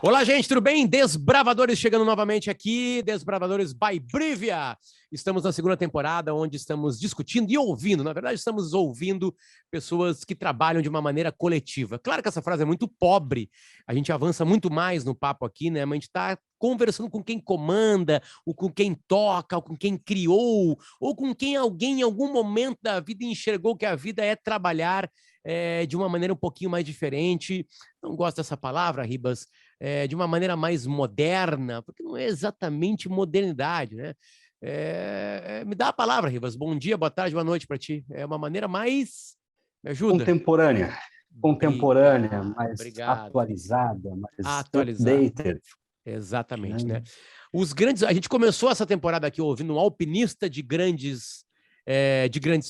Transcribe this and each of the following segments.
Olá, gente, tudo bem? Desbravadores chegando novamente aqui, Desbravadores by Brivia. Estamos na segunda temporada, onde estamos discutindo e ouvindo. Na verdade, estamos ouvindo pessoas que trabalham de uma maneira coletiva. Claro que essa frase é muito pobre, a gente avança muito mais no papo aqui, né? Mas a gente está conversando com quem comanda, ou com quem toca, ou com quem criou, ou com quem alguém em algum momento da vida enxergou que a vida é trabalhar de uma maneira um pouquinho mais diferente. Não gosto dessa palavra, Ribas, de uma maneira mais moderna, porque não é exatamente modernidade, né? Me dá a palavra, Ribas. Bom dia, boa tarde, boa noite para ti. É uma maneira mais... Me ajuda? Contemporânea, mais Obrigado. atualizada, mais Atualizado. updated. Exatamente, né? Os grandes... A gente começou essa temporada aqui ouvindo um alpinista de grandes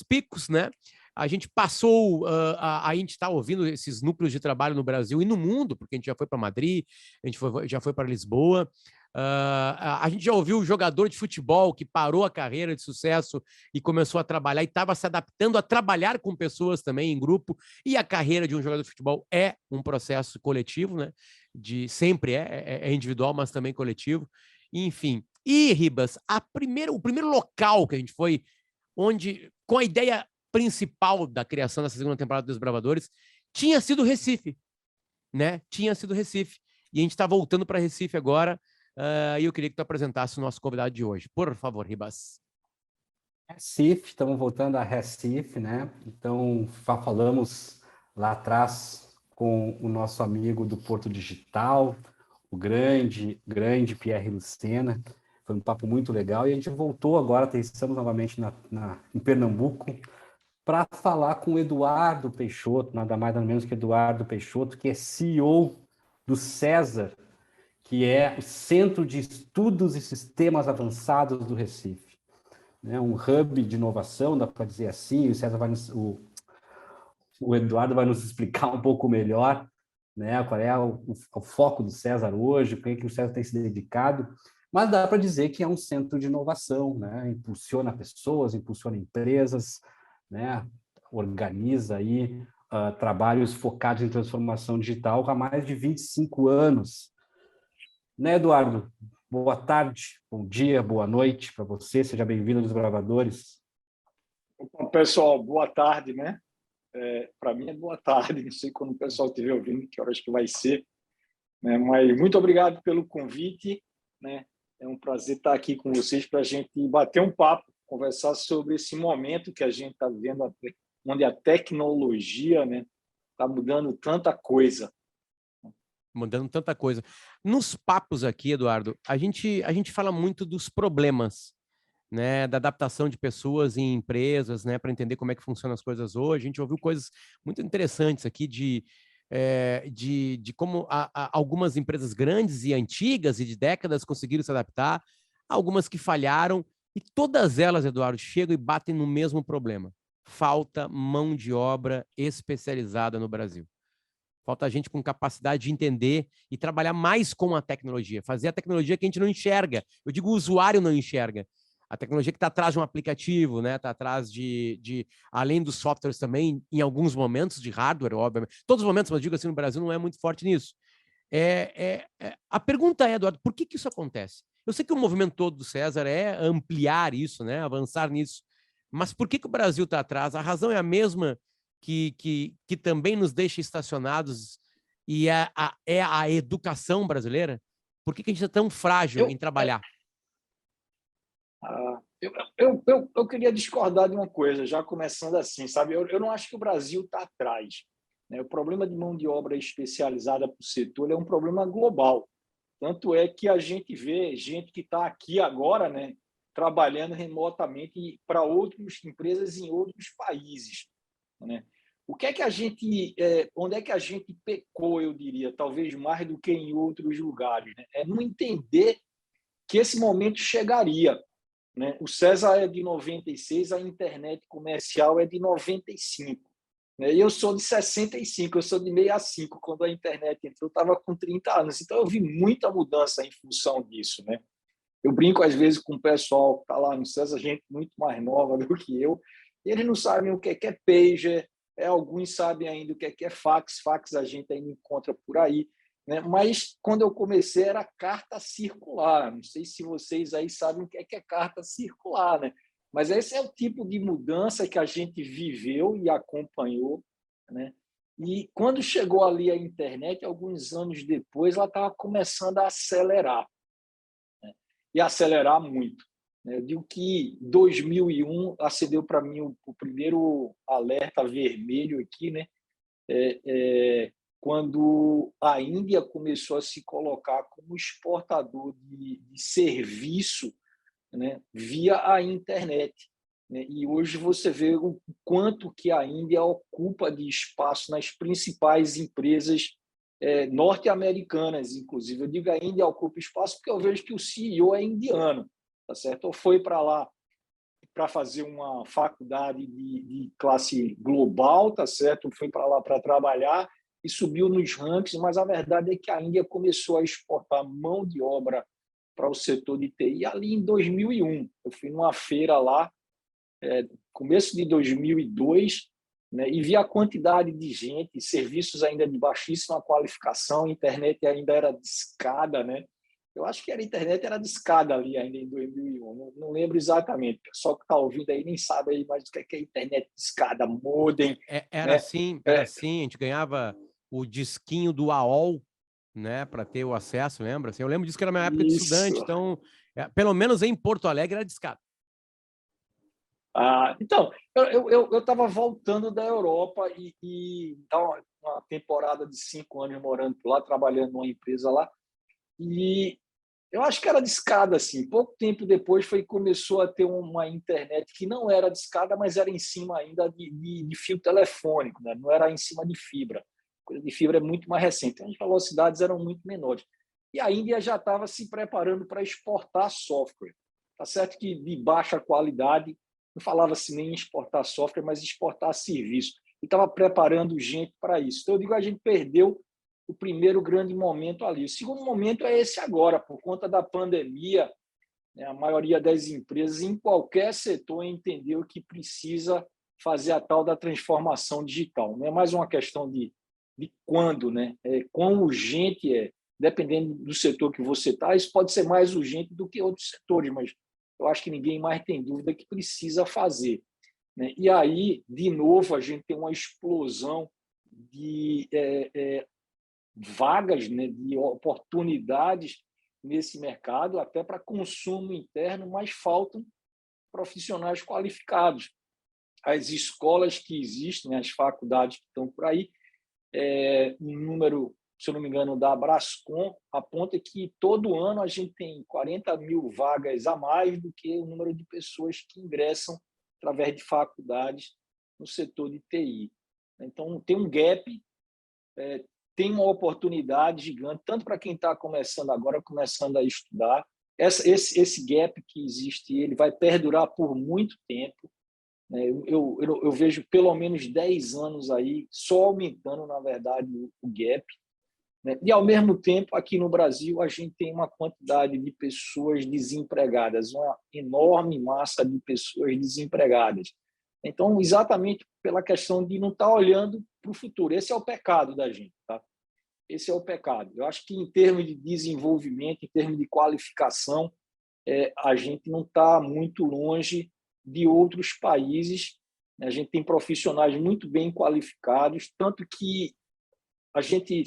picos, né? A gente passou, a gente está ouvindo esses núcleos de trabalho no Brasil e no mundo, porque a gente já foi para Madrid, a gente já foi para Lisboa. A gente já ouviu o jogador de futebol que parou a carreira de sucesso e começou a trabalhar e estava se adaptando a trabalhar com pessoas também em grupo. E a carreira de um jogador de futebol é um processo coletivo, né? Sempre é individual, mas também coletivo. Enfim. E, Ribas, o primeiro local que a gente foi, onde, com a ideia principal da criação dessa segunda temporada dos Bravadores, tinha sido Recife, né? Tinha sido Recife. E a gente está voltando para Recife agora. E eu queria que tu apresentasse o nosso convidado de hoje. Por favor, Ribas. Recife, estamos voltando a Recife, né? Então, falamos lá atrás com o nosso amigo do Porto Digital, o grande Pierre Lucena. Foi um papo muito legal. E a gente voltou agora, estamos novamente em Pernambuco, para falar com o Eduardo Peixoto, nada mais nada menos que Eduardo Peixoto, que é CEO do César, que é o Centro de Estudos e Sistemas Avançados do Recife. Né? Um hub de inovação, dá para dizer assim. O Eduardo vai nos explicar um pouco melhor, né? Qual é o foco do César hoje, o que o César tem se dedicado, mas dá para dizer que é um centro de inovação, né? Impulsiona pessoas, impulsiona empresas, né? Organiza aí trabalhos focados em transformação digital há mais de 25 anos. Né, Eduardo? Boa tarde, bom dia, boa noite para você. Seja bem-vindo aos Bravadores. Opa, pessoal, boa tarde, né? Para mim é boa tarde, não sei quando o pessoal estiver ouvindo, que horas que vai ser, né? Mas muito obrigado pelo convite, né? É um prazer estar aqui com vocês para a gente bater um papo, conversar sobre esse momento que a gente está vivendo, onde a tecnologia, né, está mudando tanta coisa. Mudando tanta coisa. Nos papos aqui, Eduardo, a gente fala muito dos problemas, né, da adaptação de pessoas em empresas, né, para entender como é que funcionam as coisas hoje. A gente ouviu coisas muito interessantes aqui de como algumas empresas grandes e antigas e de décadas conseguiram se adaptar, algumas que falharam, e todas elas, Eduardo, chegam e batem no mesmo problema. Falta mão de obra especializada no Brasil. Falta gente com capacidade de entender e trabalhar mais com a tecnologia, fazer a tecnologia que a gente não enxerga. Eu digo o usuário não enxerga. A tecnologia que está atrás de um aplicativo, né? Está atrás além dos softwares também, em alguns momentos de hardware, obviamente. Todos os momentos, mas digo assim, no Brasil não é muito forte nisso. A pergunta é, Eduardo, por que isso acontece? Eu sei que o movimento todo do César é ampliar isso, né? Avançar nisso. Mas por que o Brasil está atrás? A razão é a mesma que também nos deixa estacionados e é a educação brasileira? Por que a gente é tão frágil em trabalhar? Eu queria discordar de uma coisa, já começando assim, sabe? Eu não acho que o Brasil está atrás, né? O problema de mão de obra especializada para o setor é um problema global. Tanto é que a gente vê gente que está aqui agora, né, trabalhando remotamente para outras empresas em outros países, né? O que é que onde é que a gente pecou, eu diria, talvez mais do que em outros lugares, né? É não entender que esse momento chegaria, né? O César é de 96, a internet comercial é de 95. Né? E eu sou de 65, eu sou de 65. Quando a internet entrou, eu estava com 30 anos. Então, eu vi muita mudança em função disso. Né? Eu brinco, às vezes, com o pessoal que está lá no César, gente muito mais nova do que eu, e eles não sabem o que é pager, alguns sabem ainda o que é fax. Fax a gente ainda encontra por aí. né? Mas quando eu comecei era carta circular. Não sei se vocês aí sabem o que é carta circular, né? Mas esse é o tipo de mudança que a gente viveu e acompanhou, né? E quando chegou ali a internet, alguns anos depois, ela estava começando a acelerar, né? E acelerar muito, né? Eu digo que 2001 acendeu para mim o primeiro alerta vermelho aqui, né? Quando a Índia começou a se colocar como exportador de serviço, né, via a internet, né? E hoje você vê o quanto que a Índia ocupa de espaço nas principais empresas norte-americanas, inclusive. Eu digo a Índia ocupa espaço porque eu vejo que o CEO é indiano, tá certo? Ou foi para lá para fazer uma faculdade de classe global, tá certo? Foi para lá para trabalhar e subiu nos rankings, mas a verdade é que a Índia começou a exportar mão de obra para o setor de TI ali em 2001. Eu fui numa feira lá, começo de 2002, né, e vi a quantidade de gente, serviços ainda de baixíssima qualificação, a internet ainda era discada, né? Eu acho que a internet era discada ali ainda em 2001, não lembro exatamente. O pessoal que está ouvindo aí nem sabe aí mais o que é internet discada, modem, Era né? assim, era assim, a gente ganhava o disquinho do AOL, né, para ter o acesso, lembra? Assim, eu lembro disso que era na minha época de estudante, Isso. então, pelo menos em Porto Alegre era discado. Então, eu estava voltando da Europa e uma temporada de 5 anos morando por lá, trabalhando numa empresa lá, e eu acho que era discada, assim. Pouco tempo depois começou a ter uma internet que não era discada, mas era em cima ainda de fio telefônico, né? Não era em cima de fibra. A coisa de fibra é muito mais recente. As velocidades eram muito menores. E a Índia já estava se preparando para exportar software. Tá certo que de baixa qualidade, não falava-se nem em exportar software, mas exportar serviço. E estava preparando gente para isso. Então, eu digo, a gente perdeu o primeiro grande momento ali. O segundo momento é esse agora, por conta da pandemia, né, a maioria das empresas, em qualquer setor, entendeu que precisa fazer a tal da transformação digital. Não é mais uma questão de quando, né? Quão urgente é. Dependendo do setor que você está, isso pode ser mais urgente do que outros setores, mas eu acho que ninguém mais tem dúvida que precisa fazer, né? E aí, de novo, a gente tem uma explosão de vagas, né, de oportunidades nesse mercado, até para consumo interno, mas faltam profissionais qualificados. As escolas que existem, né, as faculdades que estão por aí, um número, se eu não me engano, da Brascom, aponta que todo ano a gente tem 40 mil vagas a mais do que o número de pessoas que ingressam através de faculdades no setor de TI. Então, tem um gap, tem uma oportunidade gigante, tanto para quem está começando agora, começando a estudar. Esse gap que existe, ele vai perdurar por muito tempo, né? Eu vejo pelo menos 10 anos aí, só aumentando, na verdade, o gap, né? E, ao mesmo tempo, aqui no Brasil, a gente tem uma quantidade de pessoas desempregadas, uma enorme massa de pessoas desempregadas. Então, exatamente pela questão de não estar olhando para o futuro. Esse é o pecado da gente, tá? Esse é o pecado. Eu acho que, em termos de desenvolvimento, em termos de qualificação, a gente não está muito longe de outros países. A gente tem profissionais muito bem qualificados, tanto que a gente,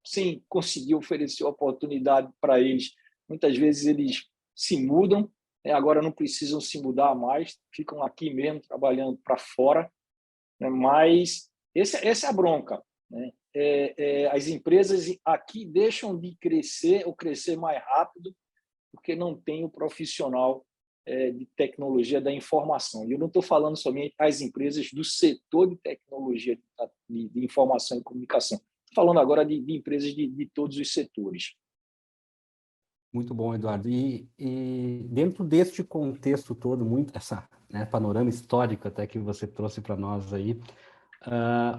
sem conseguir oferecer oportunidade para eles, muitas vezes eles se mudam, né? Agora não precisam se mudar mais, ficam aqui mesmo, trabalhando para fora, né? Mas essa é a bronca, né? As empresas aqui deixam de crescer ou crescer mais rápido porque não tem o profissional de tecnologia da informação. E eu não estou falando somente as empresas do setor de tecnologia de informação e comunicação. Estou falando agora de empresas de todos os setores. Muito bom, Eduardo. E dentro deste contexto todo, muito essa, né, panorama histórico até que você trouxe para nós aí,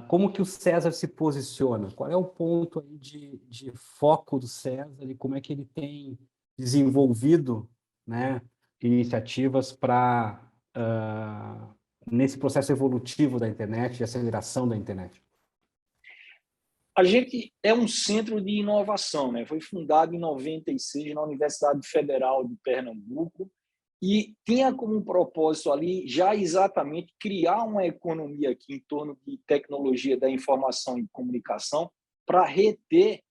como que o César se posiciona? Qual é o ponto aí de foco do César e como é que ele tem desenvolvido, né, iniciativas para nesse processo evolutivo da internet e aceleração da internet? A gente é um centro de inovação, né? Foi fundado em 96 na Universidade Federal de Pernambuco e tinha como propósito ali já exatamente criar uma economia aqui em torno de tecnologia da informação e comunicação para reter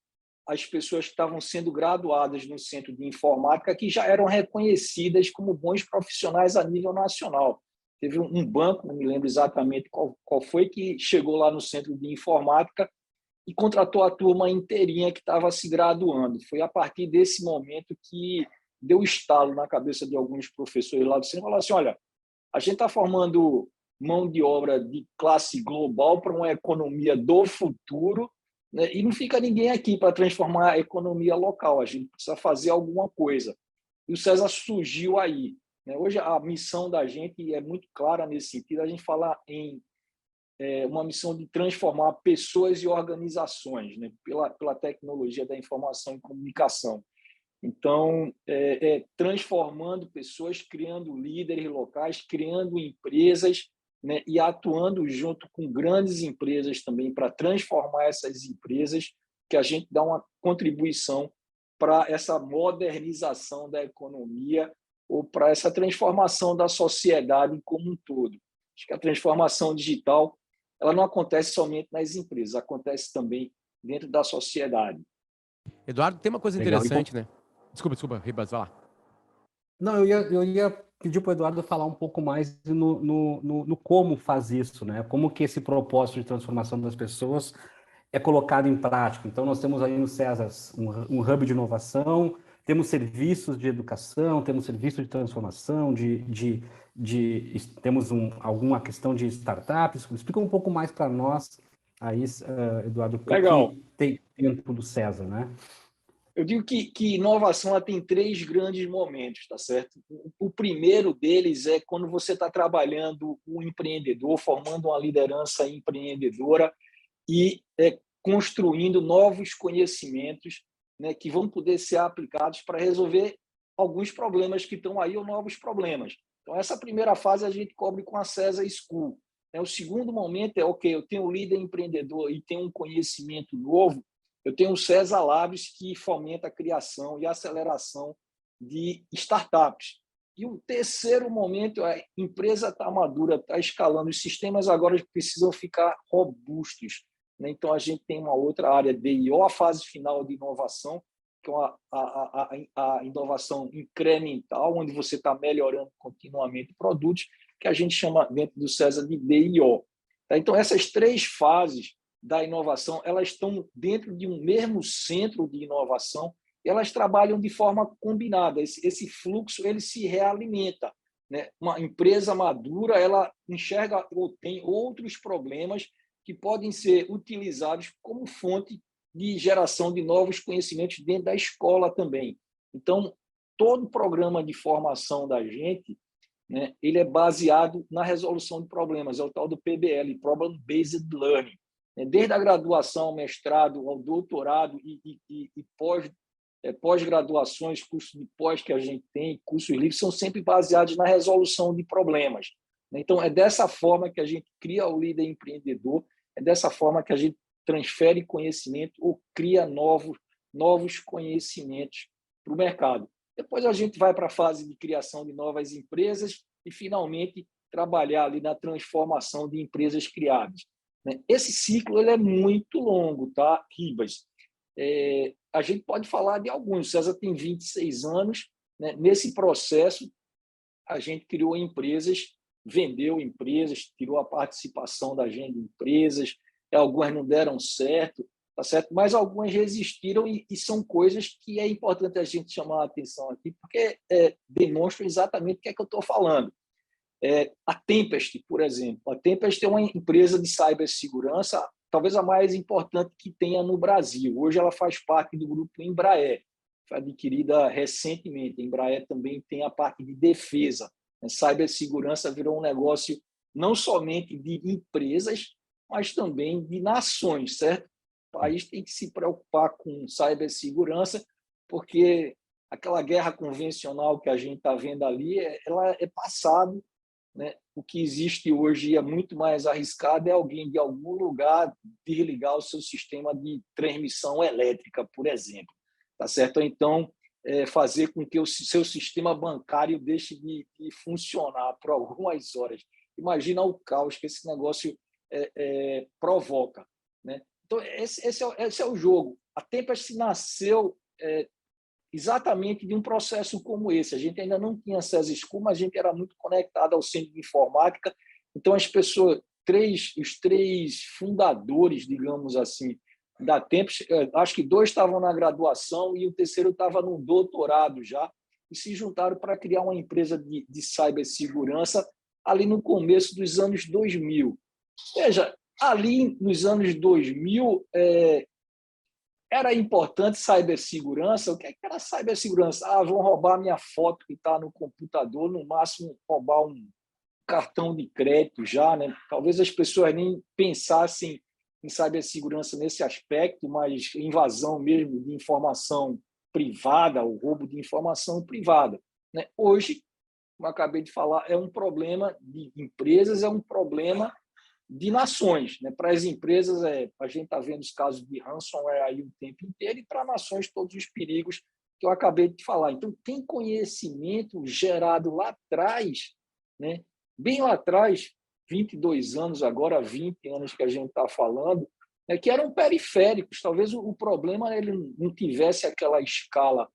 as pessoas que estavam sendo graduadas no Centro de Informática, que já eram reconhecidas como bons profissionais a nível nacional. Teve um banco, não me lembro exatamente qual foi, que chegou lá no Centro de Informática e contratou a turma inteirinha que estava se graduando. Foi a partir desse momento que deu estalo na cabeça de alguns professores lá do centro, falaram assim, olha, a gente está formando mão de obra de classe global para uma economia do futuro, né? E não fica ninguém aqui para transformar a economia local, a gente precisa fazer alguma coisa. E o César surgiu aí, né? Hoje a missão da gente é muito clara nesse sentido, a gente fala em uma missão de transformar pessoas e organizações, né? pela tecnologia da informação e comunicação. Então, transformando pessoas, criando líderes locais, criando empresas, né? E atuando junto com grandes empresas também para transformar essas empresas, que a gente dá uma contribuição para essa modernização da economia ou para essa transformação da sociedade como um todo. Acho que a transformação digital ela não acontece somente nas empresas, acontece também dentro da sociedade. Eduardo, tem uma coisa Legal. interessante, né? Desculpa, Ribas, vai lá. Não, eu ia pedir para o Eduardo falar um pouco mais no como faz isso, né? Como que esse propósito de transformação das pessoas é colocado em prática. Então, nós temos aí no César um hub de inovação, temos serviços de educação, temos serviços de transformação, temos alguma questão de startups. Explica um pouco mais para nós, aí, Eduardo, o Legal. que tem dentro do César, né? Eu digo que inovação ela tem três grandes momentos, tá certo? O primeiro deles é quando você está trabalhando um empreendedor, formando uma liderança empreendedora e construindo novos conhecimentos, né, que vão poder ser aplicados para resolver alguns problemas que estão aí ou novos problemas. Então, essa primeira fase a gente cobre com a César School. O segundo momento é, ok, eu tenho um líder empreendedor e tenho um conhecimento novo, eu tenho o César Labs, que fomenta a criação e a aceleração de startups. E o terceiro momento é a empresa está madura, está escalando, os sistemas agora precisam ficar robustos. Então, a gente tem uma outra área de a fase final de inovação, que é a inovação incremental, onde você está melhorando continuamente produtos, que a gente chama dentro do César de DIO. Então, essas três fases da inovação, elas estão dentro de um mesmo centro de inovação, e elas trabalham de forma combinada. Esse fluxo ele se realimenta, né? Uma empresa madura ela enxerga ou tem outros problemas que podem ser utilizados como fonte de geração de novos conhecimentos dentro da escola também. Então, todo programa de formação da gente, né, ele é baseado na resolução de problemas, é o tal do PBL, Problem Based Learning. Desde a graduação, mestrado, ao doutorado e pós-graduações, cursos de pós que a gente tem, cursos livres, são sempre baseados na resolução de problemas. Então, é dessa forma que a gente cria o líder empreendedor, é dessa forma que a gente transfere conhecimento ou cria novos conhecimentos para o mercado. Depois a gente vai para a fase de criação de novas empresas e, finalmente, trabalhar ali na transformação de empresas criadas. Esse ciclo ele é muito longo, tá, Ribas? A gente pode falar de alguns. O César tem 26 anos. Né? Nesse processo, a gente criou empresas, vendeu empresas, tirou a participação da gente em empresas, algumas não deram certo, tá certo? Mas algumas resistiram e são coisas que é importante a gente chamar a atenção aqui, porque demonstram exatamente o que é que eu estou falando. A Tempest, por exemplo. A Tempest é uma empresa de cibersegurança, talvez a mais importante que tenha no Brasil. Hoje ela faz parte do grupo Embraer, foi adquirida recentemente. A Embraer também tem a parte de defesa. A cibersegurança virou um negócio não somente de empresas, mas também de nações, certo? O país tem que se preocupar com cibersegurança, porque aquela guerra convencional que a gente está vendo ali, ela é passado, né? O que existe hoje e é muito mais arriscado é alguém de algum lugar desligar o seu sistema de transmissão elétrica, por exemplo, tá certo? Ou então, fazer com que o seu sistema bancário deixe de funcionar por algumas horas. Imagina o caos que esse negócio provoca, né? Então, esse é o jogo. A Tempest nasceu exatamente de um processo como esse. A gente ainda não tinha SESI School, mas a gente era muito conectado ao centro de informática. Então, as pessoas, os três fundadores, digamos assim, da Tempest, acho que 2 estavam na graduação e o terceiro estava no doutorado já, e se juntaram para criar uma empresa de cibersegurança ali no começo dos anos 2000. Veja, ali nos anos 2000, era importante cibersegurança. O que era cibersegurança? Vão roubar minha foto que está no computador, no máximo roubar um cartão de crédito já, né? Talvez as pessoas nem pensassem em cibersegurança nesse aspecto, mas invasão mesmo de informação privada, o roubo de informação privada, né? Hoje, como eu acabei de falar, é um problema de empresas, é um problema de nações, né? Para as empresas, a gente está vendo os casos de ransomware aí o tempo inteiro, e para nações todos os perigos que eu acabei de falar. Então, tem conhecimento gerado lá atrás, né? Bem lá atrás, 22 anos agora, 20 anos que a gente está falando, né? Que eram periféricos. Talvez o problema ele não tivesse aquela escala,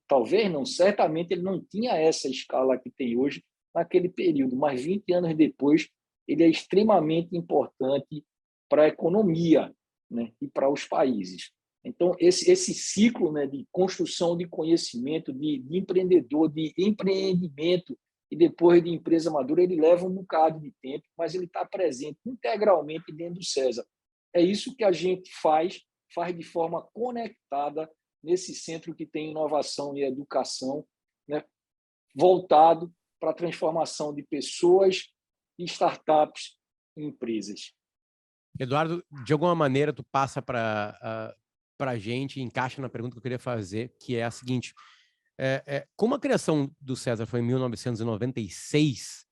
talvez não, certamente ele não tinha essa escala que tem hoje naquele período, mas 20 anos depois, ele é extremamente importante para a economia, né, e para os países. Então, esse ciclo, né, de construção de conhecimento, de empreendedor, de empreendimento e depois de empresa madura, ele leva um bocado de tempo, mas ele está presente integralmente dentro do César. É isso que a gente faz de forma conectada nesse centro que tem inovação e educação, né, voltado para a transformação de pessoas, startups e empresas. Eduardo, de alguma maneira tu passa para a gente, encaixa na pergunta que eu queria fazer, que é a seguinte: como a criação do César foi em 1996,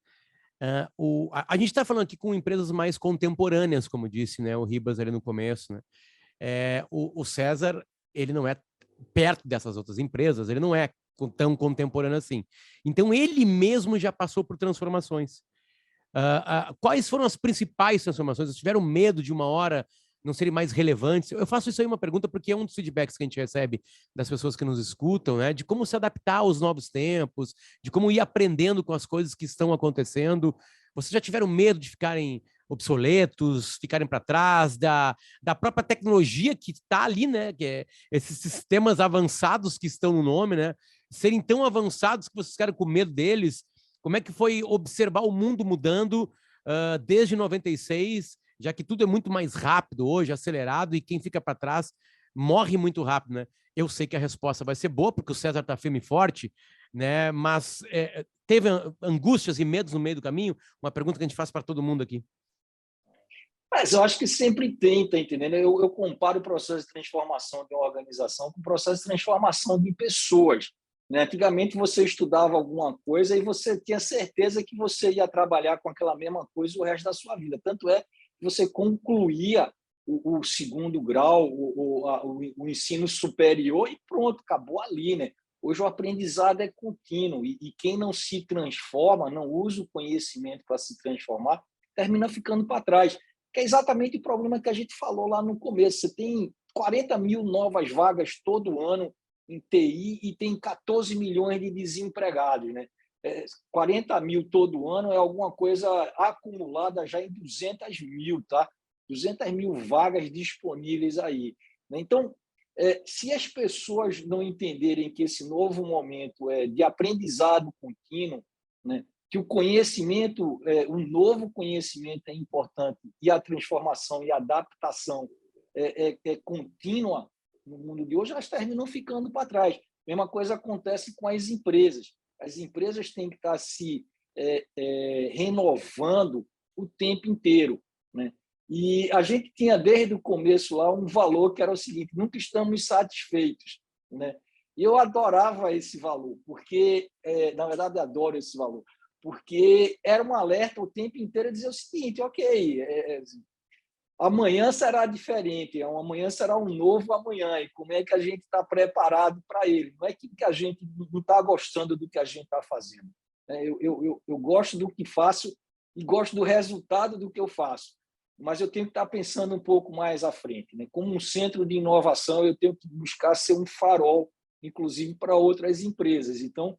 a gente está falando aqui com empresas mais contemporâneas, como disse, né, o Ribas ali no começo, né? O César, ele não é perto dessas outras empresas, ele não é tão contemporâneo assim. Então ele mesmo já passou por transformações. Quais foram as principais transformações? Vocês tiveram medo de uma hora não serem mais relevantes? Eu faço isso aí uma pergunta porque é um dos feedbacks que a gente recebe das pessoas que nos escutam, né? De como se adaptar aos novos tempos, de como ir aprendendo com as coisas que estão acontecendo. Vocês já tiveram medo de ficarem obsoletos, ficarem para trás da própria tecnologia que está ali, né? Que é esses sistemas avançados que estão no nome, né? Serem tão avançados que vocês ficaram com medo deles. Como é que foi observar o mundo mudando desde 96, já que tudo é muito mais rápido hoje, acelerado, e quem fica para trás morre muito rápido, né? Eu sei que a resposta vai ser boa, porque o César está firme e forte, né? Mas teve angústias e medos no meio do caminho? Uma pergunta que a gente faz para todo mundo aqui. Mas eu acho que sempre tem, tá entendendo? Eu comparo o processo de transformação de uma organização com o processo de transformação de pessoas. Né? Antigamente você estudava alguma coisa e você tinha certeza que você ia trabalhar com aquela mesma coisa o resto da sua vida. Tanto é que você concluía o segundo grau, o ensino superior, e pronto, acabou ali, né? Hoje o aprendizado é contínuo, e quem não se transforma, não usa o conhecimento para se transformar, termina ficando para trás. Que é exatamente o problema que a gente falou lá no começo. Você tem 40 mil novas vagas todo ano em TI e tem 14 milhões de desempregados, né? 40 mil todo ano é alguma coisa acumulada já em 200 mil, tá? 200 mil vagas disponíveis aí. Então, se as pessoas não entenderem que esse novo momento é de aprendizado contínuo, né? Que o conhecimento, um novo conhecimento é importante, e a transformação e a adaptação é contínua no mundo de hoje, elas terminam ficando para trás. A mesma coisa acontece com as empresas. As empresas têm que estar se renovando o tempo inteiro, né? E a gente tinha, desde o começo lá, um valor que era o seguinte: nunca estamos satisfeitos, né? E eu adorava esse valor, porque, na verdade, adoro esse valor, porque era um alerta o tempo inteiro, dizer o seguinte, ok, amanhã será diferente, amanhã será um novo amanhã, e como é que a gente está preparado para ele? Não é que a gente não está gostando do que a gente está fazendo. Eu gosto do que faço e gosto do resultado do que eu faço, mas eu tenho que estar pensando um pouco mais à frente. Né? Como um centro de inovação, eu tenho que buscar ser um farol, inclusive para outras empresas. Então,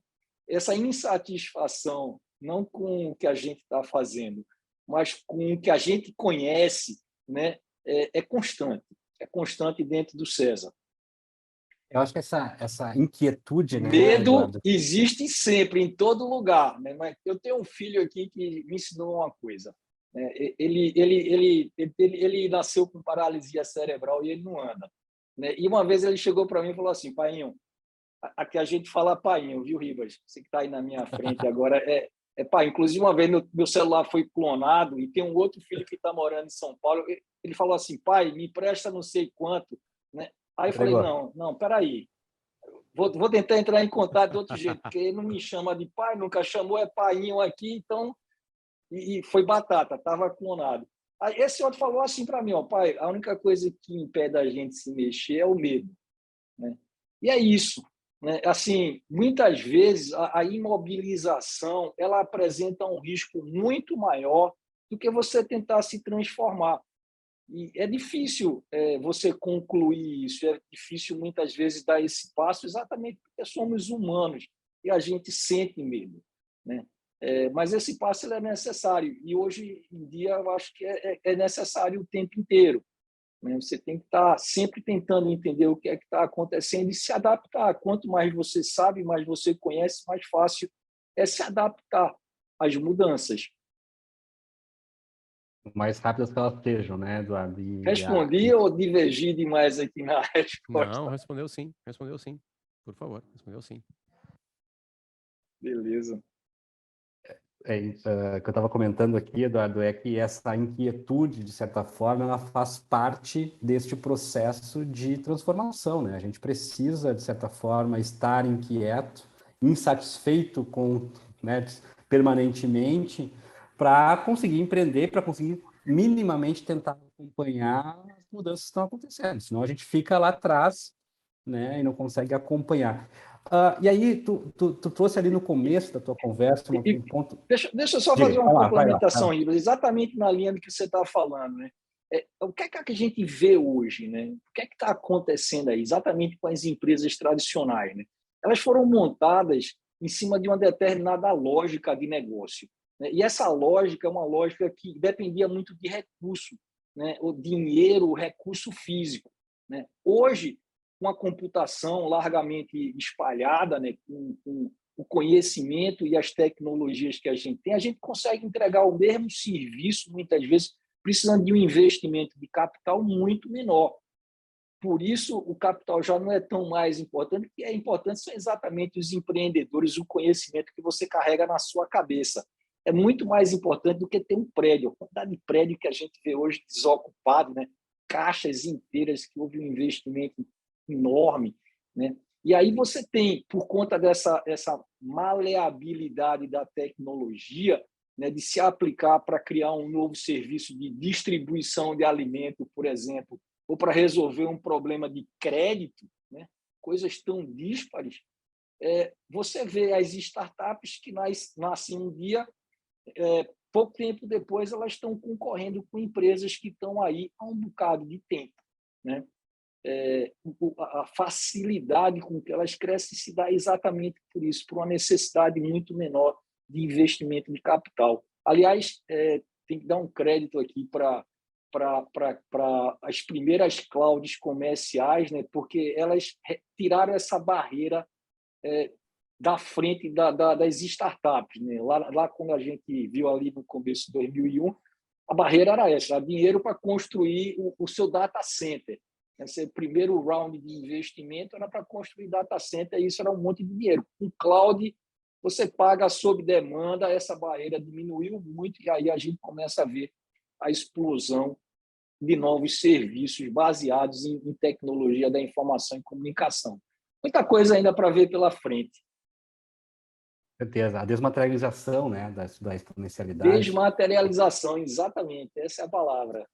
essa insatisfação, não com o que a gente está fazendo, mas com o que a gente conhece, né, é constante dentro do César. Eu acho que essa inquietude, né, Medo Eduardo? existe sempre, em todo lugar. Né? Mas eu tenho um filho aqui que me ensinou uma coisa. Né? Ele nasceu com paralisia cerebral e ele não anda. Né? E uma vez ele chegou para mim e falou assim, Painho, aqui a gente fala Painho, viu, Ribas? Você que está aí na minha frente agora é pai. Inclusive, uma vez meu celular foi clonado e tem um outro filho que está morando em São Paulo. Ele falou assim, pai, me empresta não sei quanto. Né? Aí eu falei, não, peraí. Vou tentar entrar em contato de outro jeito, porque ele não me chama de pai, nunca chamou, é Painho aqui, então... E foi batata, estava clonado. Aí esse outro falou assim para mim, ó, pai, a única coisa que impede a gente se mexer é o medo. Né? E é isso. Né? Assim, muitas vezes a imobilização ela apresenta um risco muito maior do que você tentar se transformar. E é difícil você concluir isso, é difícil muitas vezes dar esse passo, exatamente porque somos humanos e a gente sente medo. Né? Mas esse passo ele é necessário e hoje em dia eu acho que é necessário o tempo inteiro. Né? Você tem que estar sempre tentando entender o que é que está acontecendo e se adaptar. Quanto mais você sabe, mais você conhece, mais fácil é se adaptar às mudanças. Mais rápidas que elas sejam, né, Eduardo? Respondi ou divergi demais aqui na resposta? Não, respondeu sim, por favor, respondeu sim. Beleza. O que eu estava comentando aqui, Eduardo, é que essa inquietude, de certa forma, ela faz parte deste processo de transformação, né? A gente precisa, de certa forma, estar inquieto, insatisfeito com, né, permanentemente, para conseguir empreender, para conseguir minimamente tentar acompanhar as mudanças que estão acontecendo. Senão a gente fica lá atrás, né, e não consegue acompanhar. E aí, tu trouxe ali no começo da tua conversa um ponto... Deixa eu só Diga, fazer uma vai lá. complementação, Ribas, exatamente na linha do que você está falando. Né? O que é que a gente vê hoje? Né? O que é que está acontecendo aí, exatamente com as empresas tradicionais? Né? Elas foram montadas em cima de uma determinada lógica de negócio. Né? E essa lógica é uma lógica que dependia muito de recurso, né? O dinheiro, o recurso físico. Né? Hoje, com a computação largamente espalhada, né, com o conhecimento e as tecnologias que a gente consegue entregar o mesmo serviço, muitas vezes, precisando de um investimento de capital muito menor. Por isso, o capital já não é tão mais importante, o que é importante são exatamente os empreendedores, o conhecimento que você carrega na sua cabeça. É muito mais importante do que ter um prédio. A quantidade de prédio que a gente vê hoje desocupado, né? Caixas inteiras que houve um investimento enorme. Né? E aí você tem, por conta dessa maleabilidade da tecnologia, né, de se aplicar para criar um novo serviço de distribuição de alimento, por exemplo, ou para resolver um problema de crédito, né? Coisas tão díspares, você vê as startups que nascem um dia, pouco tempo depois elas estão concorrendo com empresas que estão aí há um bocado de tempo. Né? A facilidade com que elas crescem se dá exatamente por isso, por uma necessidade muito menor de investimento de capital. Aliás, tem que dar um crédito aqui para as primeiras clouds comerciais, né? Porque elas tiraram essa barreira da frente das startups. Né? Lá, quando a gente viu ali no começo de 2001, a barreira era essa, era dinheiro para construir o seu data center. Esse primeiro round de investimento era para construir data center, e isso era um monte de dinheiro. Com cloud, você paga sob demanda, essa barreira diminuiu muito, e aí a gente começa a ver a explosão de novos serviços baseados em tecnologia da informação e comunicação. Muita coisa ainda para ver pela frente. certeza. A desmaterialização, né, da exponencialidade. Desmaterialização, exatamente, essa é a palavra.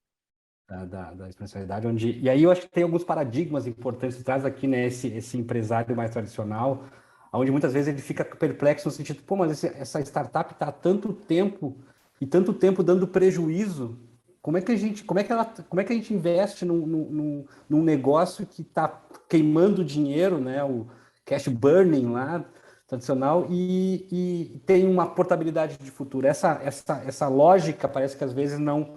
Da exponencialidade, e aí eu acho que tem alguns paradigmas importantes, traz aqui, né, esse empresário mais tradicional, onde muitas vezes ele fica perplexo no sentido, pô, mas essa startup está há tanto tempo dando prejuízo, como é que a gente investe num negócio que está queimando dinheiro, né, o cash burning lá, tradicional, e tem uma portabilidade de futuro. Essa lógica parece que às vezes não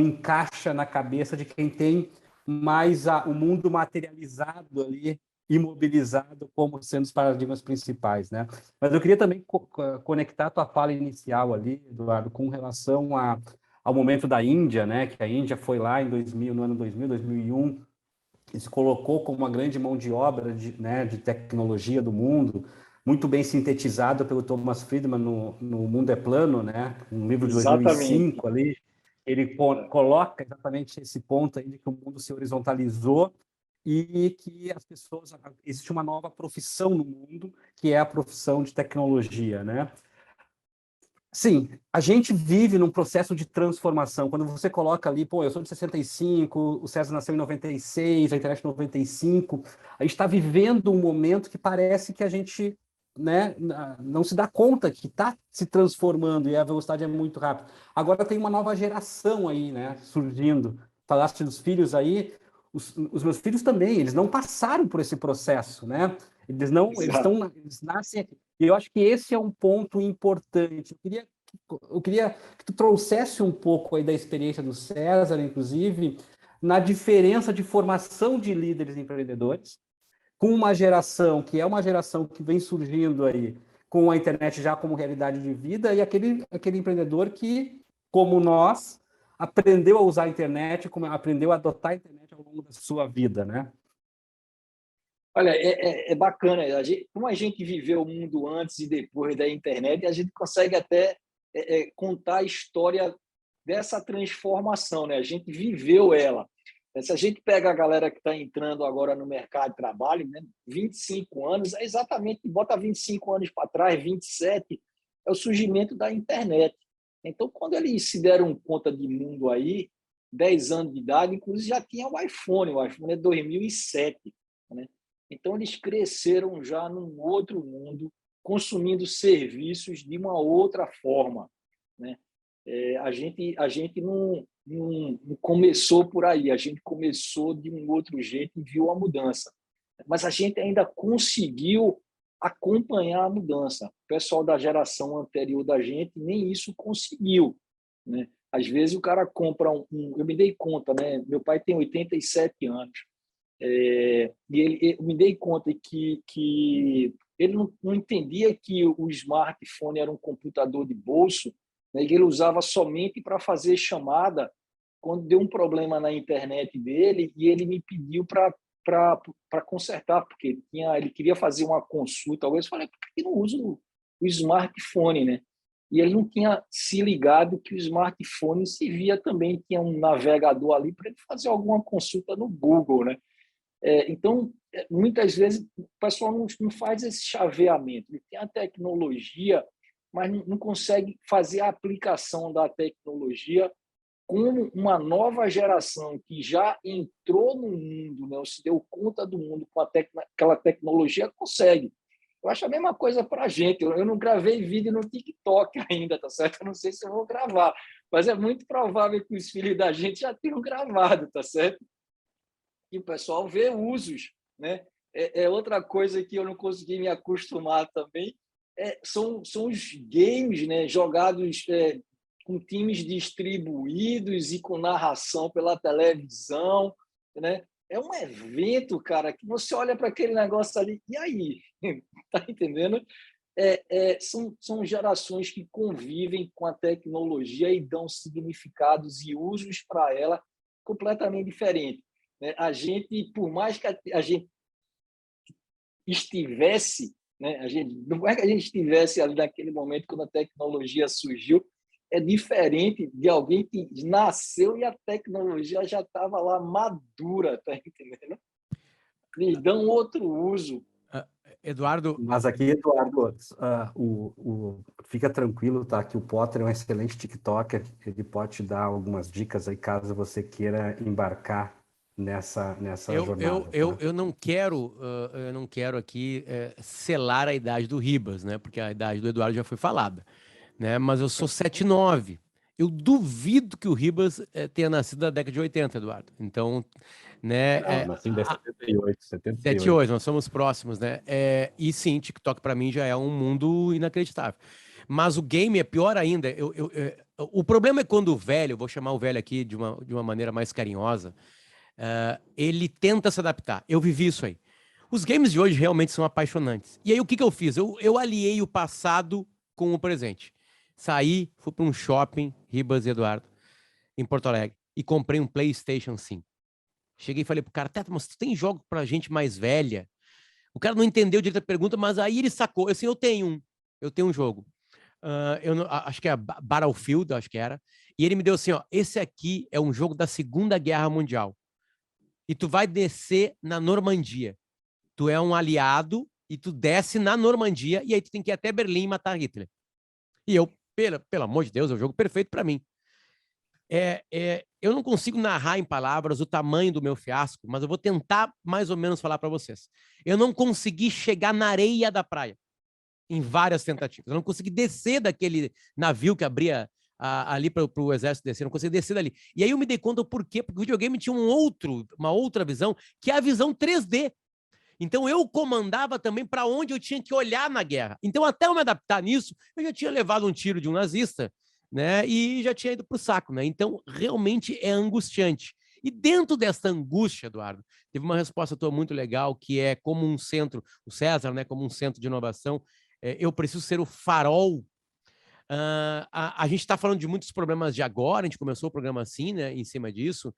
encaixa na cabeça de quem tem mais o mundo materializado ali, imobilizado, como sendo os paradigmas principais, né? Mas eu queria também conectar a tua fala inicial ali, Eduardo, com relação ao momento da Índia, né? Que a Índia foi lá no ano 2000, 2001, e se colocou como uma grande mão de obra de tecnologia do mundo, muito bem sintetizada pelo Thomas Friedman no Mundo é Plano, né? Um livro de 2005 ali, ele coloca exatamente esse ponto aí de que o mundo se horizontalizou e que as pessoas, existe uma nova profissão no mundo, que é a profissão de tecnologia, né? Sim, a gente vive num processo de transformação. Quando você coloca ali, pô, eu sou de 65, o César nasceu em 96, a internet em 95, a gente está vivendo um momento que parece que a gente, né, não se dá conta que está se transformando e a velocidade é muito rápida. Agora tem uma nova geração aí, né, surgindo. Falaste dos filhos aí, os meus filhos também, eles não passaram por esse processo, né? Eles nascem. E eu acho que esse é um ponto importante. Eu queria que tu trouxesse um pouco aí da experiência do César, inclusive, na diferença de formação de líderes empreendedores, com uma geração que é uma geração que vem surgindo aí com a internet já como realidade de vida, e aquele empreendedor que, como nós, aprendeu a usar a internet, aprendeu a adotar a internet ao longo da sua vida, né? Olha, é bacana. Como a gente viveu o mundo antes e depois da internet, a gente consegue até contar a história dessa transformação, né? A gente viveu ela. Se a gente pega a galera que está entrando agora no mercado de trabalho, né, 25 anos, é exatamente, bota 25 anos para trás, 27, é o surgimento da internet. Então, quando eles se deram conta de mundo aí, 10 anos de idade, inclusive já tinha o iPhone é 2007, né? Então, eles cresceram já num outro mundo, consumindo serviços de uma outra forma, né? A gente não começou por aí, a gente começou de um outro jeito e viu a mudança. Mas a gente ainda conseguiu acompanhar a mudança. O pessoal da geração anterior da gente nem isso conseguiu, né? Às vezes o cara compra eu me dei conta, né? Meu pai tem 87 anos. E eu me dei conta que ele não entendia que o smartphone era um computador de bolso, né, e ele usava somente para fazer chamada quando deu um problema na internet dele e ele me pediu para consertar, porque ele queria fazer uma consulta. Eu falei, por que não usa o smartphone, né? E ele não tinha se ligado que o smartphone servia também, tinha um navegador ali para ele fazer alguma consulta no Google, né? Então, muitas vezes, o pessoal não faz esse chaveamento. Ele tem a tecnologia, mas não consegue fazer a aplicação da tecnologia como uma nova geração que já entrou no mundo, né, ou se deu conta do mundo com aquela tecnologia, consegue. Eu acho a mesma coisa para a gente. Eu não gravei vídeo no TikTok ainda, tá certo? Eu não sei se eu vou gravar, mas é muito provável que os filhos da gente já tenham gravado, tá certo? E o pessoal vê usos, né? Outra coisa que eu não consegui me acostumar também são os games, né? Jogados com times distribuídos e com narração pela televisão, né? É um evento, cara, que você olha para aquele negócio ali, e aí? Tá entendendo? São gerações que convivem com a tecnologia e dão significados e usos para ela completamente diferentes. A gente, por mais que a gente estivesse, né, não é que a gente estivesse ali naquele momento quando a tecnologia surgiu, é diferente de alguém que nasceu e a tecnologia já estava lá madura, tá entendendo? Eles dão outro uso. Eduardo... Mas aqui, Eduardo, fica tranquilo, tá? Que o Potter é um excelente TikToker. Ele pode te dar algumas dicas aí, caso você queira embarcar nessa jornada. Tá? Eu não quero aqui selar a idade do Ribas, né? Porque a idade do Eduardo já foi falada, né? Mas eu sou 79. Eu duvido que o Ribas tenha nascido na década de 80, Eduardo. Então, né? Não, nasci em 78, 78, nós somos próximos, né? E sim, TikTok para mim já é um mundo inacreditável. Mas o game é pior ainda. O problema é quando o velho, vou chamar o velho aqui de uma maneira mais carinhosa, ele tenta se adaptar. Eu vivi isso aí. Os games de hoje realmente são apaixonantes. E aí o que eu fiz? Eu aliei o passado com o presente. Saí, fui para um shopping, Ribas e Eduardo, em Porto Alegre, e comprei um PlayStation 5. Cheguei e falei pro cara, Teto, mas tu tem jogo pra gente mais velha? O cara não entendeu direito a pergunta, mas aí ele sacou. Assim, eu tenho um jogo. Acho que é Battlefield, acho que era. E ele me deu assim, ó, esse aqui é um jogo da Segunda Guerra Mundial. E tu vai descer na Normandia. Tu é um aliado e tu desce na Normandia e aí tu tem que ir até Berlim e matar Hitler. E eu, pelo amor de Deus, é o jogo perfeito para mim. Eu não consigo narrar em palavras o tamanho do meu fiasco, mas eu vou tentar mais ou menos falar para vocês. Eu não consegui chegar na areia da praia em várias tentativas. Eu não consegui descer daquele navio que abria ali para o exército descer. Eu não consegui descer dali. E aí eu me dei conta do porquê, porque o videogame tinha uma outra visão, que é a visão 3D. Então eu comandava também para onde eu tinha que olhar na guerra. Então até eu me adaptar nisso, eu já tinha levado um tiro de um nazista, né? E já tinha ido para o saco, né? Então realmente é angustiante. E dentro dessa angústia, Eduardo, teve uma resposta tua muito legal, que é como um centro, o César, né? Como um centro de inovação, eu preciso ser o farol. A gente está falando de muitos problemas de agora, a gente começou o programa assim, né? Em cima disso.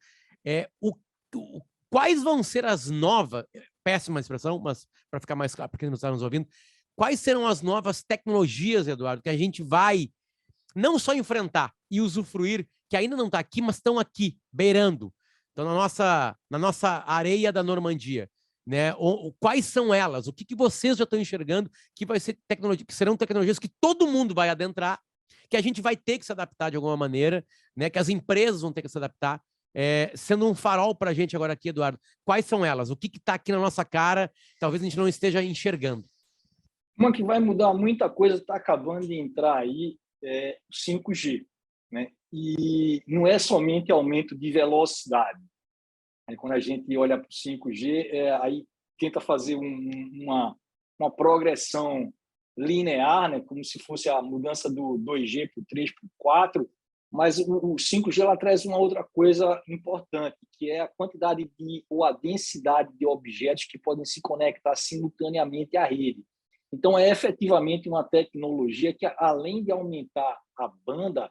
Quais vão ser as novas, péssima expressão, mas para ficar mais claro para quem não está nos ouvindo, quais serão as novas tecnologias, Eduardo, que a gente vai não só enfrentar e usufruir, que ainda não está aqui, mas estão aqui, beirando, estão na nossa areia da Normandia, né? Quais são elas? O que vocês já estão enxergando que vai ser tecnologia, que serão tecnologias que todo mundo vai adentrar, que a gente vai ter que se adaptar de alguma maneira, né? Que as empresas vão ter que se adaptar. Sendo um farol para a gente agora aqui, Eduardo, quais são elas? O que está aqui na nossa cara, talvez a gente não esteja enxergando? Uma que vai mudar muita coisa, está acabando de entrar aí, o 5G. Né? E não é somente aumento de velocidade. Quando a gente olha para o 5G, aí tenta fazer uma progressão linear, né? Como se fosse a mudança do 2G para o 3, para o 4, mas o 5G ela traz uma outra coisa importante, que é a quantidade ou a densidade de objetos que podem se conectar simultaneamente à rede. Então, é efetivamente uma tecnologia que, além de aumentar a banda,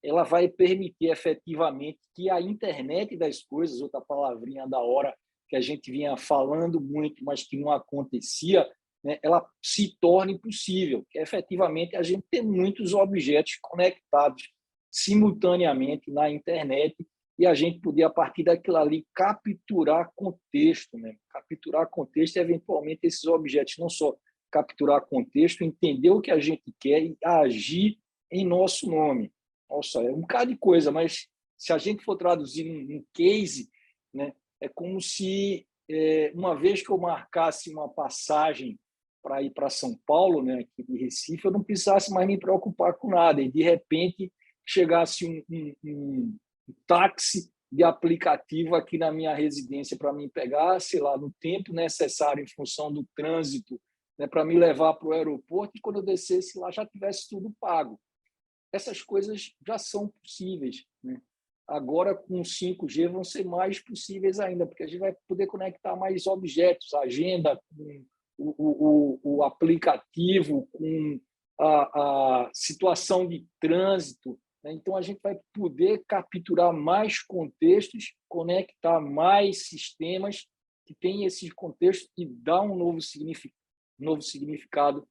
ela vai permitir efetivamente que a internet das coisas, outra palavrinha da hora que a gente vinha falando muito, mas que não acontecia, né, ela se torne possível, que é efetivamente a gente ter muitos objetos conectados simultaneamente na internet e a gente poder, a partir daquilo ali, capturar contexto, né? Capturar contexto e, eventualmente, esses objetos não só capturar contexto, entender o que a gente quer e agir em nosso nome. Nossa, é um bocado de coisa, mas se a gente for traduzir um case, né, é como se, uma vez que eu marcasse uma passagem para ir para São Paulo, né, aqui de Recife, eu não precisasse mais me preocupar com nada, e de repente chegasse um táxi de aplicativo aqui na minha residência para me pegar, sei lá, no tempo necessário em função do trânsito, né, para me levar para o aeroporto, e quando eu descesse lá já tivesse tudo pago. Essas coisas já são possíveis, né? Agora, com o 5G, vão ser mais possíveis ainda, porque a gente vai poder conectar mais objetos, a agenda, com o aplicativo, com a situação de trânsito, né? Então, a gente vai poder capturar mais contextos, conectar mais sistemas que têm esses contextos e dar um novo significado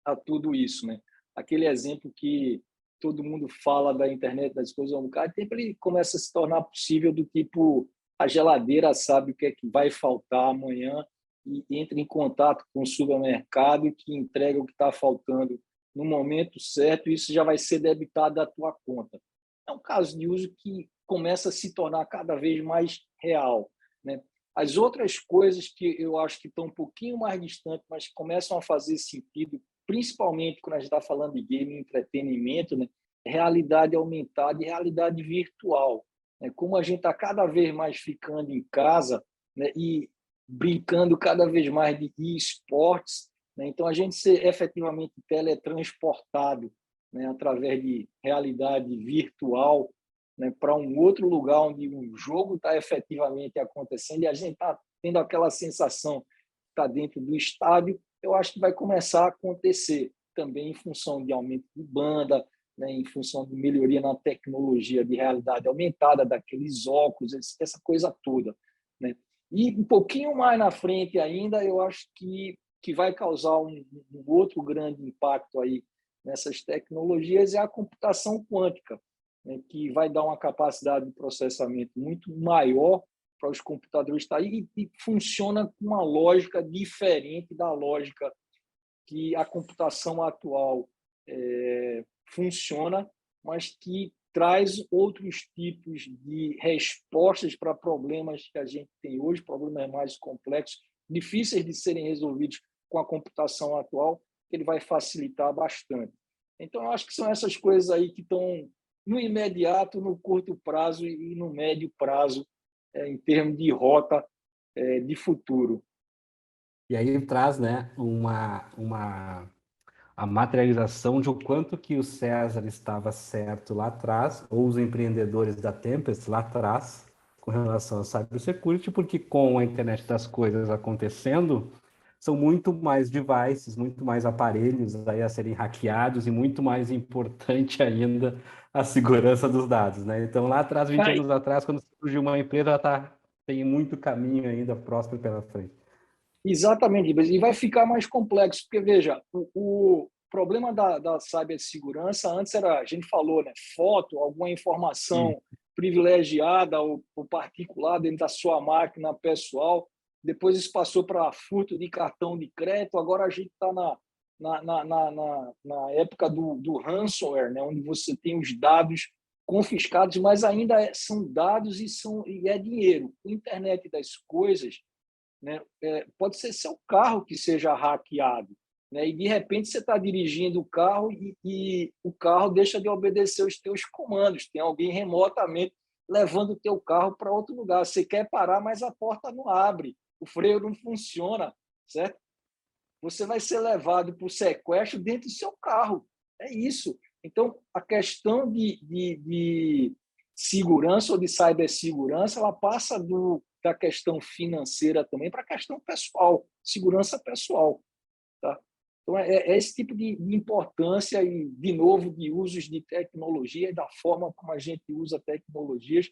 a tudo isso, né? Aquele exemplo que todo mundo fala da internet das coisas há um bocado de tempo, ele começa a se tornar possível, do tipo, a geladeira sabe o que é que vai faltar amanhã e entra em contato com o supermercado e que entrega o que está faltando no momento certo, e isso já vai ser debitado da tua conta. É um caso de uso que começa a se tornar cada vez mais real, né? As outras coisas que eu acho que estão um pouquinho mais distantes, mas que começam a fazer sentido, principalmente quando a gente está falando de game e entretenimento, né? Realidade aumentada e realidade virtual, né? Como a gente está cada vez mais ficando em casa, né? E brincando cada vez mais de esportes, né? Então a gente ser efetivamente teletransportado, né? Através de realidade virtual, né? Para um outro lugar onde um jogo está efetivamente acontecendo e a gente está tendo aquela sensação que está dentro do estádio, eu acho que vai começar a acontecer também em função de aumento de banda, né, em função de melhoria na tecnologia de realidade aumentada, daqueles óculos, essa coisa toda, né? E um pouquinho mais na frente ainda, eu acho que vai causar um outro grande impacto aí nessas tecnologias é a computação quântica, né, que vai dar uma capacidade de processamento muito maior para os computadores estar aí e funciona com uma lógica diferente da lógica que a computação atual funciona, mas que traz outros tipos de respostas para problemas que a gente tem hoje, problemas mais complexos, difíceis de serem resolvidos com a computação atual, que ele vai facilitar bastante. Então, eu acho que são essas coisas aí que estão no imediato, no curto prazo e no médio prazo, em termos de rota de futuro. E aí traz, né, a materialização de o quanto que o César estava certo lá atrás, ou os empreendedores da Tempest lá atrás, com relação à cybersecurity, porque com a internet das coisas acontecendo, são muito mais devices, muito mais aparelhos aí a serem hackeados e muito mais importante ainda a segurança dos dados, né? Então, lá atrás, 20 anos atrás, quando surgiu uma empresa, ela tem muito caminho ainda próximo pela frente. Exatamente, e vai ficar mais complexo, porque, veja, o problema da cibersegurança antes era, a gente falou, né, foto, alguma informação privilegiada ou particular dentro da sua máquina pessoal, depois isso passou para furto de cartão de crédito, agora a gente está na época do ransomware, né, onde você tem os dados confiscados, mas ainda são dados e é dinheiro. A internet das coisas, né? Pode ser seu carro que seja hackeado, né? E de repente você está dirigindo o carro e o carro deixa de obedecer os teus comandos. Tem alguém remotamente levando o teu carro para outro lugar. Você quer parar, mas a porta não abre, o freio não funciona, certo? Você vai ser levado por sequestro dentro do seu carro. É isso. Então, a questão de segurança ou de cibersegurança, ela passa da questão financeira também para a questão pessoal, segurança pessoal. Tá? Então, é esse tipo de importância e, de novo, de usos de tecnologia e da forma como a gente usa tecnologias.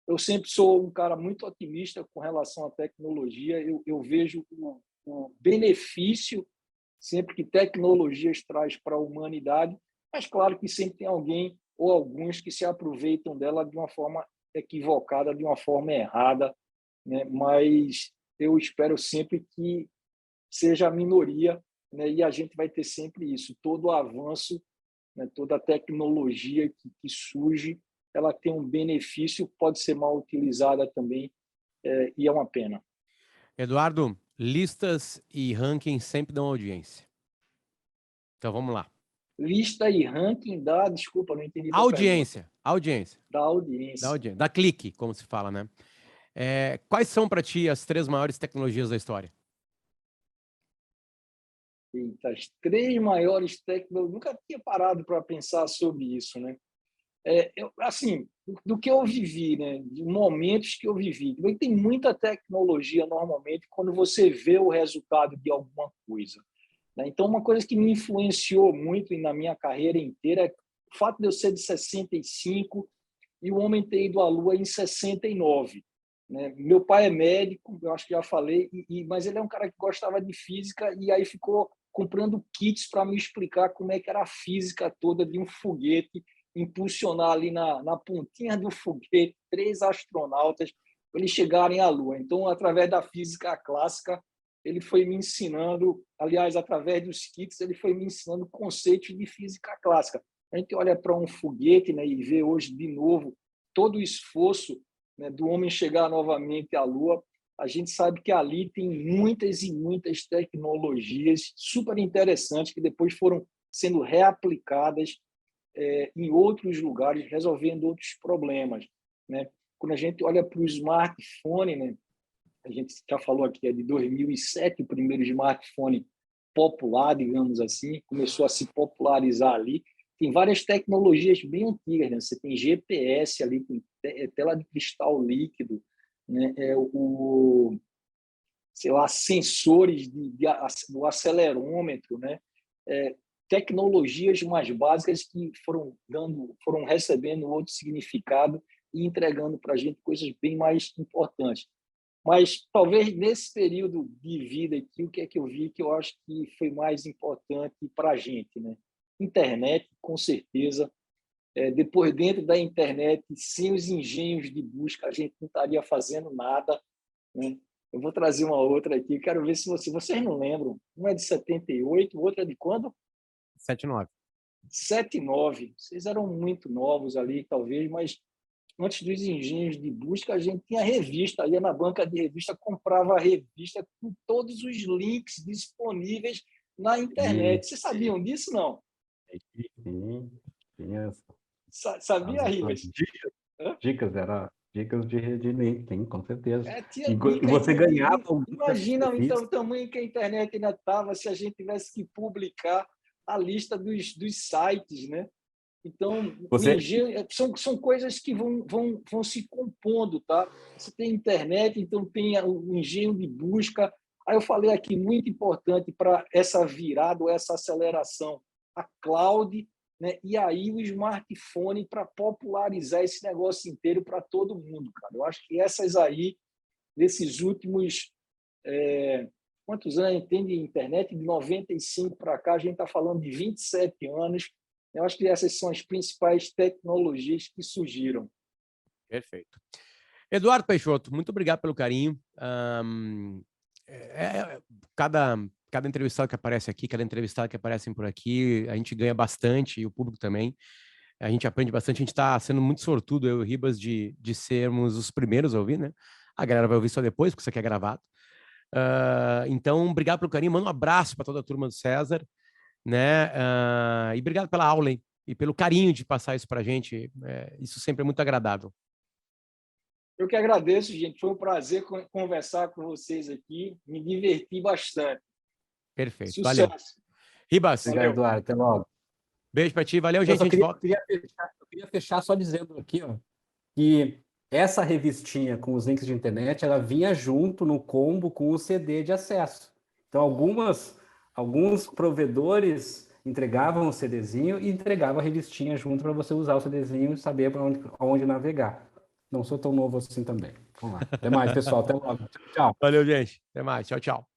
Eu sempre sou um cara muito otimista com relação à tecnologia. Eu vejo o benefício sempre que tecnologias traz para a humanidade, mas claro que sempre tem alguém ou alguns que se aproveitam dela de uma forma equivocada, de uma forma errada, né? Mas eu espero sempre que seja a minoria, né? E a gente vai ter sempre isso, todo o avanço, né? Toda a tecnologia que surge, ela tem um benefício, pode ser mal utilizada também, e é uma pena. Eduardo, listas e rankings sempre dão audiência. Então vamos lá. Lista e ranking desculpa, não entendi. Audiência. Da audiência. Da clique, como se fala, né? Quais são para ti as 3 maiores tecnologias da história? Eita, as 3 maiores tecnologias, nunca tinha parado para pensar sobre isso, né? Assim, do que eu vivi, né? De momentos que eu vivi. Tem muita tecnologia normalmente quando você vê o resultado de alguma coisa, né? Então, uma coisa que me influenciou muito na minha carreira inteira é o fato de eu ser de 65 e o homem ter ido à Lua em 69. Né? Meu pai é médico, eu acho que já falei, mas ele é um cara que gostava de física e aí ficou comprando kits para me explicar como é que era a física toda de um foguete, impulsionar ali na pontinha do foguete 3 astronautas para eles chegarem à Lua. Então, através da física clássica, ele foi me ensinando, aliás, através dos kits, ele foi me ensinando conceitos de física clássica. A gente olha para um foguete, né, e vê hoje de novo todo o esforço, né, do homem chegar novamente à Lua. A gente sabe que ali tem muitas e muitas tecnologias super interessantes que depois foram sendo reaplicadas em outros lugares, resolvendo outros problemas, né? Quando a gente olha para o smartphone, né, a gente já falou aqui, é de 2007 o primeiro smartphone popular, digamos assim, começou a se popularizar ali. Tem várias tecnologias bem antigas, né? Você tem GPS ali, tem tela de cristal líquido, né? Sei lá, sensores do acelerômetro, né? Tecnologias mais básicas que foram recebendo outro significado e entregando para a gente coisas bem mais importantes. Mas talvez nesse período de vida aqui, o que é que eu vi que eu acho que foi mais importante para a gente, né? Internet, com certeza. Depois, dentro da internet, sem os engenhos de busca, a gente não estaria fazendo nada, né? Eu vou trazer uma outra aqui, quero ver se vocês não lembram. Um é de 78, o outro é de quando? 79. 79. Vocês eram muito novos ali, talvez, mas antes dos engenhos de busca, a gente tinha revista, ia na banca de revista, comprava a revista com todos os links disponíveis na internet. Vocês sabiam disso, não? Sim. Sabia, Ribas? Dicas de link, sim, com certeza. Tinha E você ganhava... Imagina, então, o tamanho que a internet ainda estava se a gente tivesse que publicar a lista dos sites, né? Então, são coisas que vão se compondo, tá? Você tem internet, então tem o engenho de busca. Aí eu falei aqui, muito importante para essa virada, ou essa aceleração, a cloud, né? E aí o smartphone para popularizar esse negócio inteiro para todo mundo, cara. Eu acho que essas aí, nesses últimos... quantos anos a gente tem de internet? De 95 para cá, a gente está falando de 27 anos. Eu acho que essas são as principais tecnologias que surgiram. Perfeito. Eduardo Peixoto, muito obrigado pelo carinho. Cada entrevistado que aparece aqui, cada entrevistado que aparecem por aqui, a gente ganha bastante, e o público também. A gente aprende bastante, a gente está sendo muito sortudo, eu e o Ribas, de sermos os primeiros a ouvir, né? A galera vai ouvir só depois, porque isso aqui é gravado. Então, obrigado pelo carinho, manda um abraço para toda a turma do César, né? E obrigado pela aula, hein? E pelo carinho de passar isso para a gente. Isso sempre é muito agradável. Eu que agradeço, gente. Foi um prazer conversar com vocês aqui. Me diverti bastante. Perfeito. Sucesso. Valeu. Ribas. Obrigado, Eduardo. Até logo. Beijo para ti. Valeu, gente. Eu queria fechar só dizendo aqui, ó, que essa revistinha com os links de internet, ela vinha junto no combo com o CD de acesso. Então, alguns provedores entregavam o CDzinho e entregavam a revistinha junto para você usar o CDzinho e saber para onde navegar. Não sou tão novo assim também. Vamos lá. Até mais, pessoal. Até logo. Tchau. Valeu, gente. Até mais. Tchau, tchau.